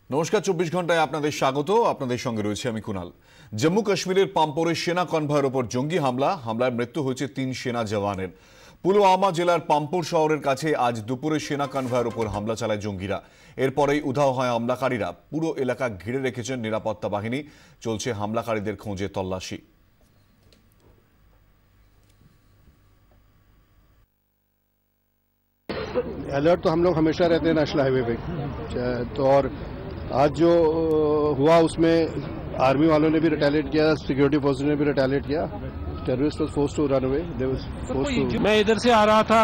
নমস্কার, 24 ঘন্টায় আপনাদের স্বাগত। আপনাদের সঙ্গে রয়েছে আমি কুনাল। জম্মু কাশ্মীরের পাম্পোরে সেনা কনভয়ের ওপর জঙ্গি হামলায় মৃত্যু হয়েছে 3 সেনা জওয়ানের। পুলওয়ামা জেলার পাম্পোর শহরের কাছে আজ দুপুরে সেনা কনভয়ের ওপর হামলা চালায় জঙ্গিরা। এরপরেই উধাও হয় হামলাকারীরা। পুরো এলাকা ঘিরে রেখেছেন নিরাপত্তা বাহিনী। চলছে হামলাকারীদের খোঁজে তল্লাশি। अलर्ट तो हम लोग हमेशा रहते हैं नेशनल हाईवे पे। तो और आज जो हुआ उसमें आर्मी वालों ने भी रिटेलिएट किया, सिक्योरिटी फोर्सेस ने भी रिटेलिएट किया। Terrorist was forced to run away. मैं इधर से आ रहा था,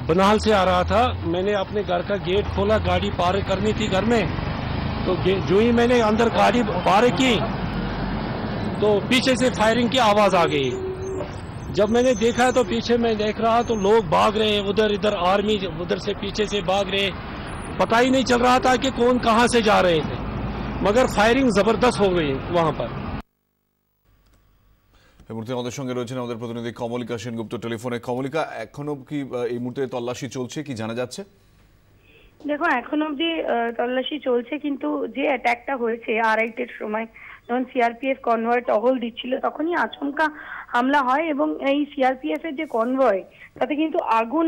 बनाल से आ रहा था। मैंने अपने घर का गेट खोला, गाड़ी पार करनी थी घर में। तो जो ही मैंने अंदर गाड़ी पार की तो पीछे से फायरिंग की आवाज आ गई। जब मैंने देखा तो पीछे मैं देख रहा तो लोग भाग रहे, उधर इधर आर्मी उधर से पीछे से भाग रहे। पता ही नहीं चल रहा था कि कौन कहां से जा रहे थे, मगर फायरिंग जबरदस्त हो गई वहां पर। এই মুহূর্তে আমাদের সঙ্গে রয়েছেন আমাদের প্রতিনিধি কমলিকা সেনগুপ্ত টেলিফোনে। কমলিকা, এখনো কি এই মুহূর্তে তল্লাশি চলছে, কি জানা যাচ্ছে? দেখো, এখন অব্দি তল্লাশি চলছে, কিন্তু যে অ্যাটাকটা হয়েছে আড়াইটের সময়, যখন সিআরপিএফ কনভয় টহল দিচ্ছিল, তখনই আচমকা হামলা হয় এবং এই সিআরপিএফ এর যে কনভয় তাতে কিন্তু আগুন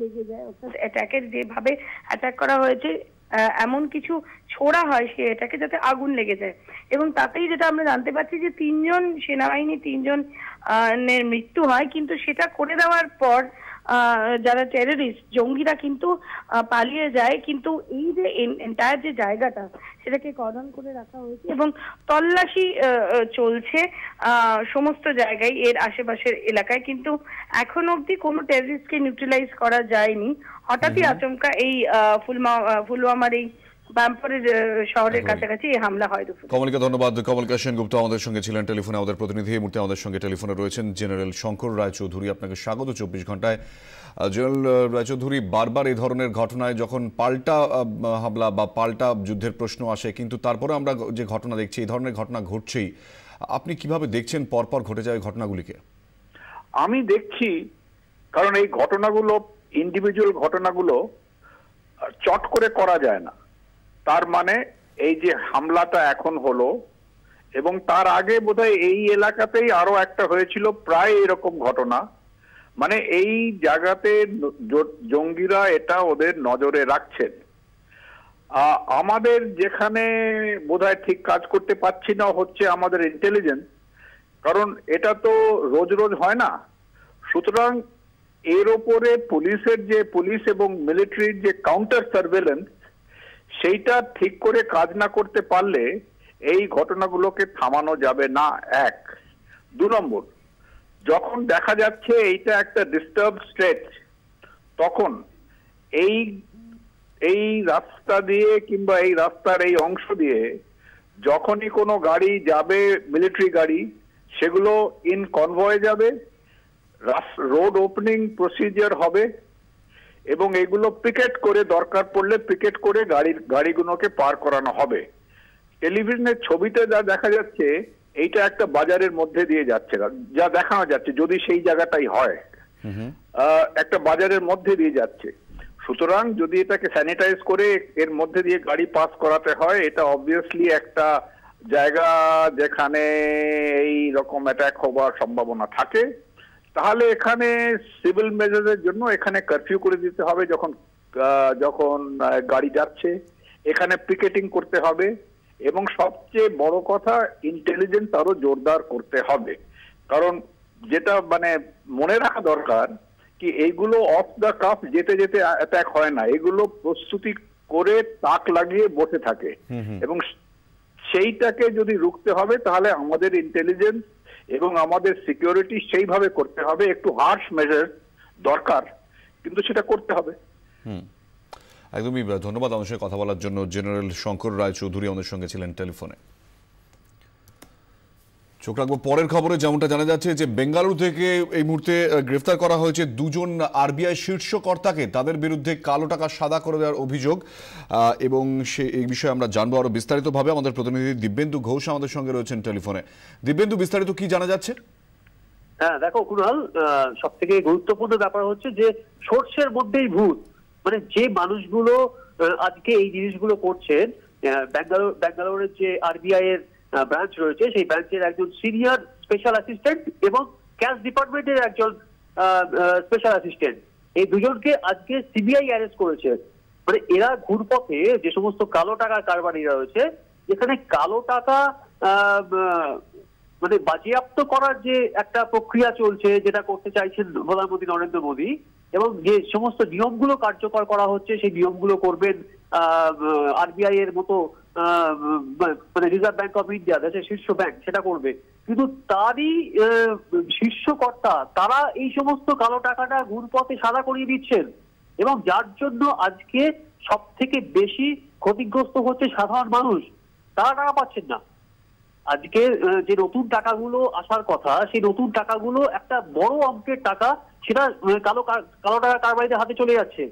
লেগে যায়। অর্থাৎ অ্যাটাকের যেভাবে অ্যাটাক করা হয়েছে এমন কিছু ছোড়া হয় সে এটাকে, যাতে আগুন লেগে যায়। এবং তাতেই যেটা আমরা জানতে পারছি যে 3 সেনাবাহিনী 3 মৃত্যু হয়, কিন্তু সেটা করে দেওয়ার পর যারা টেররিস্ট জঙ্গিরা কিন্তু পালিয়ে যায়। কিন্তু এই যে এন্টায়ার যে জায়গাটা সেটাকে কর্ডন করে রাখা হয়েছে এবং তল্লাশি চলছে সমস্ত জায়গায়, এর আশেপাশের এলাকায়। কিন্তু এখন অব্দি কোনো টেররিস্টকে নিউট্রালাইজ করা যায়নি। হঠাৎই আচমকা এই পুলওয়ামার এই পাম্পোরের শহরের কাছাকাছি এই হামলা হয়। কমলিকা, ধন্যবাদ। কমলিকা সেনগুপ্ত আমাদের সঙ্গে ছিলেন টেলিফোনে, আমাদের প্রতিনিধি। এই মুহূর্তে আমাদের সঙ্গে টেলিফোনে রয়েছেন জেনারেল শঙ্কর রায়চৌধুরী। আপনাকে স্বাগত 24 ঘন্টায়। জেনারেল রায়চৌধুরী, বারবার এই ধরনের ঘটনায় যখন পাল্টা হামলা বা পাল্টা যুদ্ধের প্রশ্ন আসে, কিন্তু তারপরে আমরা যে ঘটনা দেখছি, এই ধরনের ঘটনা ঘটছেই। আপনি কিভাবে দেখছেন পরপর ঘটে যায় ঘটনাগুলিকে? আমি দেখছি, কারণ এই ঘটনাগুলো ইন্ডিভিজুয়াল ঘটনাগুলো চট করে করা যায় না। তার মানে এই যে হামলাটা এখন হলো, এবং তার আগে বোধহয় এই এলাকাতেই আরো একটা হয়েছিল প্রায় এরকম ঘটনা। মানে এই জায়গাতে জঙ্গিরা এটা ওদের নজরে রাখছেন। আমাদের যেখানে বোধহয় ঠিক কাজ করতে পারছি না হচ্ছে আমাদের ইন্টেলিজেন্স, কারণ এটা তো রোজ রোজ হয় না। সুতরাং এর ওপরে পুলিশ এবং মিলিটারির যে কাউন্টার সার্ভেলেন্স, সেইটা ঠিক করে কাজ না করতে পারলে এই ঘটনাগুলোকে থামানো যাবে না। 1। 2 নম্বর, যখন দেখা যাচ্ছে এইটা একটা ডিস্টার্ব স্ট্রেচ, তখন এই রাস্তা দিয়ে কিংবা এই রাস্তার এই অংশ দিয়ে যখনই কোনো গাড়ি যাবে, মিলিটারি গাড়ি, সেগুলো ইন কনভয় যাবে, রোড ওপেনিং প্রসিজার হবে এবং এগুলো পিকেট করে, দরকার পড়লে পিকেট করে গাড়িগুলোকে পার করানো হবে। টেলিভিশনের ছবিতে যা দেখা যাচ্ছে, এইটা একটা বাজারের মধ্যে দিয়ে যাচ্ছে, যা দেখানো যাচ্ছে, যদি সেই জায়গাটাই হয়, একটা বাজারের মধ্যে দিয়ে যাচ্ছে। সুতরাং যদি এটাকে স্যানিটাইজ করে এর মধ্যে দিয়ে গাড়ি পাস করাতে হয়, এটা অবভিয়াসলি একটা জায়গা যেখানে এই রকম অ্যাটাক হওয়ার সম্ভাবনা থাকে। তাহলে এখানে সিভিল মেজারের জন্য এখানে কারফিউ করে দিতে হবে। যখন গাড়ি যাচ্ছে এখানে পিকেটিং করতে হবে, এবং সবচেয়ে বড় কথা, ইন্টেলিজেন্স আরো জোরদার করতে হবে। কারণ যেটা মানে মনে রাখা দরকার কি, এইগুলো অফ দ্য কাফ যেতে যেতে অ্যাটাক হয় না, এগুলো প্রস্তুতি করে তাক লাগিয়ে বসে থাকে। এবং সেইটাকে যদি রুখতে হবে তাহলে আমাদের ইন্টেলিজেন্স এবং আমাদের সিকিউরিটি সেইভাবে করতে হবে। একটু হার্শ মেজার দরকার, কিন্তু সেটা করতে হবে। একদমই। ধন্যবাদ আমাদের সঙ্গে কথা বলার জন্য জেনারেল শঙ্কর রায়চৌধুরী আমাদের সঙ্গে ছিলেন টেলিফোনে। চোখ রাখবো পরের খবরে। যেমনটা জানা যাচ্ছে যে বেঙ্গালুরু থেকে এই মুহূর্তে গ্রেফতার করা হয়েছে 2 আরবিআই শীর্ষ কর্তাকে। তাদের বিরুদ্ধে কালো টাকা সাদা করে দেওয়ার অভিযোগ, এবং এই বিষয়ে আমরা জানবো আরো বিস্তারিতভাবে। আমাদের প্রতিনিধি দিব্যেন্দু ঘোষ আমাদের সঙ্গে রয়েছেন টেলিফোনে। দিব্যেন্দু, বিস্তারিত কি জানা যাচ্ছে? হ্যাঁ, দেখো কুণাল, সব থেকে গুরুত্বপূর্ণ ব্যাপার হচ্ছে যে সর্ষের মধ্যেই ভূত। মানে যে মানুষগুলো আজকে এই জিনিসগুলো করছেন ব্যাঙ্গালোরের যে আরবিআই এর ব্রাঞ্চ রয়েছে সেই ব্রাঞ্চের একজন সিনিয়র স্পেশাল অ্যাসিস্ট্যান্ট এবং ক্যাশ ডিপার্টমেন্টের একজন স্পেশাল অ্যাসিস্ট্যান্ট, এই দুজনকে আজকে সিবিআই অ্যারেস্ট করেছে। মানে এরা ঘুরপথে যে সমস্ত কালো টাকার কারবারিরা রয়েছে, যেখানে কালো টাকা মানে বাজেয়াপ্ত করার যে একটা প্রক্রিয়া চলছে, যেটা করতে চাইছেন প্রধানমন্ত্রী নরেন্দ্র মোদী, এবং যে সমস্ত নিয়মগুলো কার্যকর করা হচ্ছে সেই নিয়মগুলো করবেন আরবিআই এর মতো মানে রিজার্ভ ব্যাংক অফ ইন্ডিয়া, দেশের শীর্ষ ব্যাংক, সেটা করবে। কিন্তু তারই শীর্ষকর্তা তারা এই সমস্ত কালো টাকাটা ঘুরপথে সাদা করিয়ে দিচ্ছেন, এবং যার জন্য আজকে সব থেকে বেশি ক্ষতিগ্রস্ত হচ্ছে সাধারণ মানুষ। তারা টাকা পাচ্ছেন না। আজকে যে নতুন টাকাগুলো আসার কথা, সেই নতুন টাকাগুলো একটা বড় অঙ্কের টাকা, সেটা কালো টাকা কারবারিদের হাতে চলে যাচ্ছে,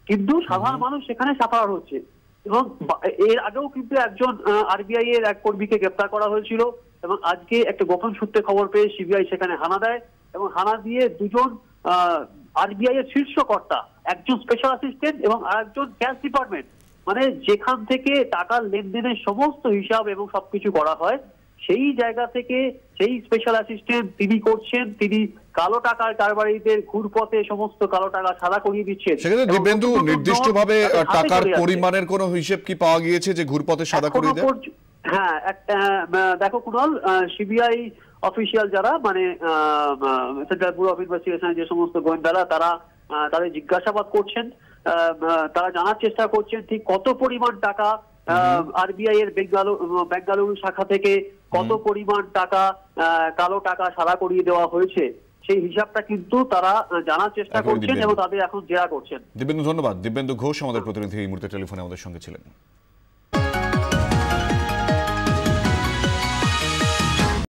কিন্তু সাধারণ মানুষ সেখানে সাফার হচ্ছে। এবং এর আগেও কিন্তু একজন আরবিআই এর এক কর্মীকে গ্রেপ্তার করা হয়েছিল, এবং আজকে একটা গোপন সূত্রে খবর পেয়ে সিবিআই সেখানে হানা দেয়, এবং হানা দিয়ে দুজন আরবিআই এর শীর্ষকর্তা, একজন স্পেশাল অ্যাসিস্ট্যান্ট এবং আরেকজন ক্যাশ ডিপার্টমেন্ট, মানে যেখান থেকে টাকার লেনদেনের সমস্ত হিসাব এবং সবকিছু করা হয়, সেই জায়গা থেকে সেই স্পেশাল অ্যাসিস্ট্যান্ট তিনি করছেন, তিনি কালো টাকার কারবারিদের ঘুরপথে সমস্ত কালো টাকা সাদা করিয়ে দিচ্ছেন। সেক্ষেত্রে দিব্যেন্দু, নির্দিষ্টভাবে টাকার পরিমাণের কোনো হিসেব কি পাওয়া গিয়েছে যে ঘুরপথে সাদা করিয়ে দেয়? হ্যাঁ, দেখো কুণাল, সিবিআই অফিসিয়াল যারা, মানে সেন্ট্রাল ব্যুরো অফ ইনভেস্টিগেশনের যে সমস্ত গোয়েন্দারা, তারা তাদের জিজ্ঞাসাবাদ করছেন, তারা জানার চেষ্টা করছেন ঠিক কত পরিমাণ টাকা আরবিআই এর বেঙ্গালুরু শাখা থেকে কত পরিমাণ টাকা কালো টাকা সাদা করিয়ে দেওয়া হয়েছে, সেই হিসাবটা কিন্তু তারা জানার চেষ্টা করছেন এবং তাদের এখন জেরা করছেন। দিব্যেন্দু, ধন্যবাদ। দিব্যেন্দু ঘোষ আমাদের প্রতিনিধি, এই মুহূর্তে টেলিফোনে আমাদের সঙ্গে ছিলেন।